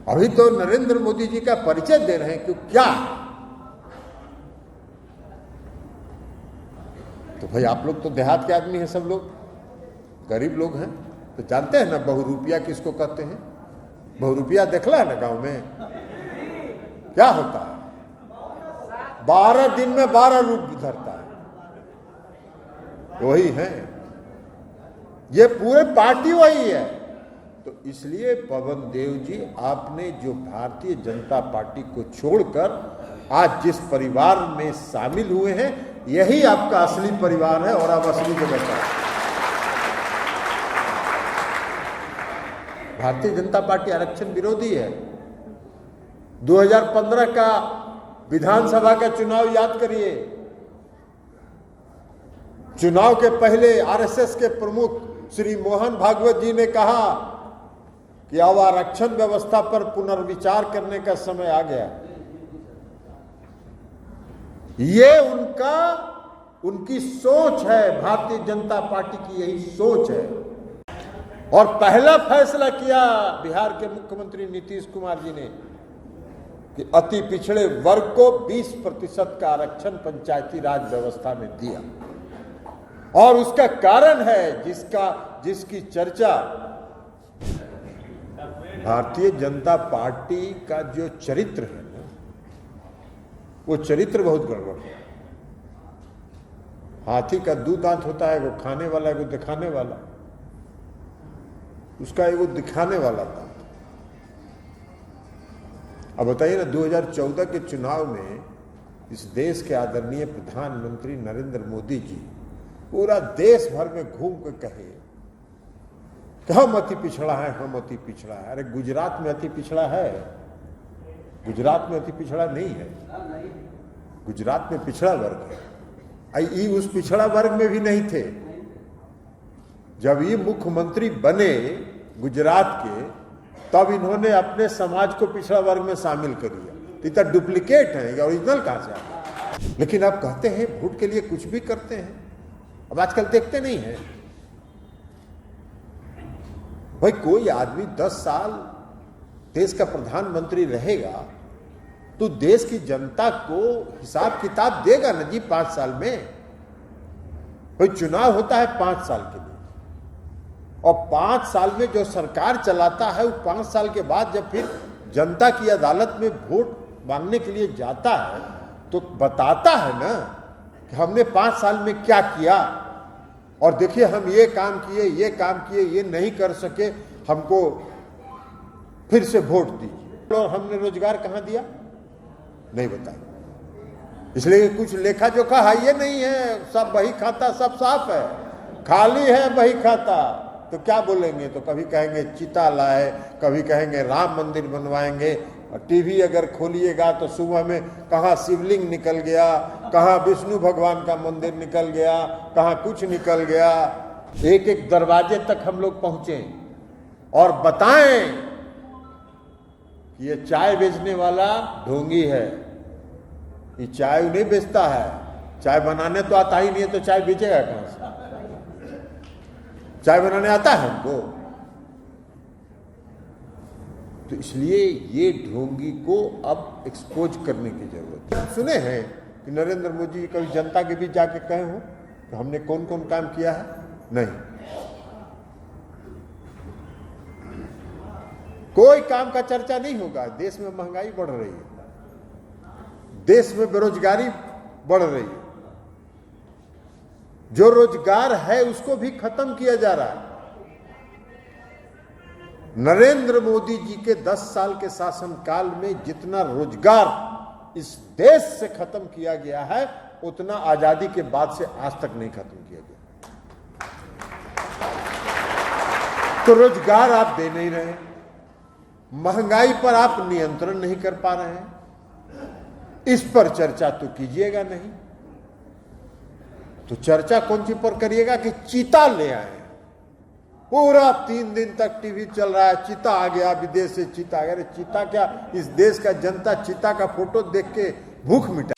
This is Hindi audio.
अभी तो नरेंद्र मोदी जी का परिचय दे रहे हैं कि क्या, तो भाई आप लोग तो देहात के आदमी हैं, सब लोग गरीब लोग हैं, तो जानते हैं ना बहुरूपिया किसको कहते हैं। बहुरूपिया देखला है ना गांव में क्या होता है, 12 दिन में 12 रूप धरता है, वही है, ये पूरे पार्टी वही है। तो इसलिए पवन देव जी, आपने जो भारतीय जनता पार्टी को छोड़कर आज जिस परिवार में शामिल हुए हैं, यही आपका असली परिवार है और आप असली जगह पर। भारतीय जनता पार्टी आरक्षण विरोधी है। 2015 का विधानसभा का चुनाव याद करिए, चुनाव के पहले आरएसएस के प्रमुख श्री मोहन भागवत जी ने कहा कि अब आरक्षण व्यवस्था पर पुनर्विचार करने का समय आ गया। ये उनकी सोच है, भारतीय जनता पार्टी की यही सोच है। और पहला फैसला किया बिहार के मुख्यमंत्री नीतीश कुमार जी ने कि अति पिछड़े वर्ग को 20% का आरक्षण पंचायती राज व्यवस्था में दिया। और उसका कारण है जिसकी चर्चा भारतीय जनता पार्टी का जो चरित्र है ना, वो चरित्र बहुत गड़बड़ है। हाथी का 2 दांत होता है, वो खाने वाला, वो दिखाने वाला, उसका एगो दिखाने वाला था। अब बताइए ना, 2014 के चुनाव में इस देश के आदरणीय प्रधानमंत्री नरेंद्र मोदी जी पूरा देश भर में घूम कर कहे कि हम अति पिछड़ा है, हम अति पिछड़ा है। अरे गुजरात में अति पिछड़ा है? गुजरात में अति पिछड़ा नहीं है, गुजरात में पिछड़ा वर्ग है। ये उस पिछड़ा वर्ग में भी नहीं थे। जब ये मुख्यमंत्री बने गुजरात के, तब इन्होंने अपने समाज को पिछड़ा वर्ग में शामिल कर दिया। तो डुप्लीकेट है, ओरिजिनल कहां से आता? लेकिन आप कहते हैं वोट के लिए कुछ भी करते हैं। अब आजकल देखते नहीं है भाई, कोई आदमी 10 साल देश का प्रधानमंत्री रहेगा तो देश की जनता को हिसाब किताब देगा ना जी 5 साल में। भाई चुनाव होता है 5 साल के लिए, और 5 साल में जो सरकार चलाता है वो 5 साल के बाद जब फिर जनता की अदालत में वोट मांगने के लिए जाता है तो बताता है ना कि हमने 5 साल में क्या किया, और देखिए हम ये काम किए, ये काम किए, ये नहीं कर सके, हमको फिर से वोट दीजिए। और हमने रोजगार कहां दिया? नहीं बताया। इसलिए कुछ लेखा जोखा है ये नहीं है, सब बही खाता सब साफ है, खाली है बही खाता। तो क्या बोलेंगे? तो कभी कहेंगे चिता लाए, कभी कहेंगे राम मंदिर बनवाएंगे। और टीवी अगर खोलिएगा तो सुबह में कहाँ शिवलिंग निकल गया, कहाँ विष्णु भगवान का मंदिर निकल गया, कहाँ कुछ निकल गया। एक एक दरवाजे तक हम लोग पहुंचे और बताएं कि ये चाय बेचने वाला ढोंगी है, ये चाय नहीं बेचता है, चाय बनाने तो आता ही नहीं है, तो चाय बेचेगा कहां से? चाय बनाने आता है हमको? तो इसलिए ये ढोंगी को अब एक्सपोज करने की जरूरत है। सुने हैं कि नरेंद्र मोदी कभी जनता के बीच जाके कहे हो तो हमने कौन कौन काम किया है? नहीं, कोई काम का चर्चा नहीं होगा। देश में महंगाई बढ़ रही है, देश में बेरोजगारी बढ़ रही है, जो रोजगार है उसको भी खत्म किया जा रहा है। नरेंद्र मोदी जी के 10 साल के शासनकाल में जितना रोजगार इस देश से खत्म किया गया है, उतना आजादी के बाद से आज तक नहीं खत्म किया गया। तो रोजगार आप दे नहीं रहे, महंगाई पर आप नियंत्रण नहीं कर पा रहे हैं, इस पर चर्चा तो कीजिएगा नहीं। तो चर्चा कौन सी पर करिएगा कि चीता ले आए? पूरा 3 दिन तक टीवी चल रहा है, चीता आ गया, विदेश से चीता आ गया। चीता क्या, इस देश का जनता चीता का फोटो देख के भूख मिटा।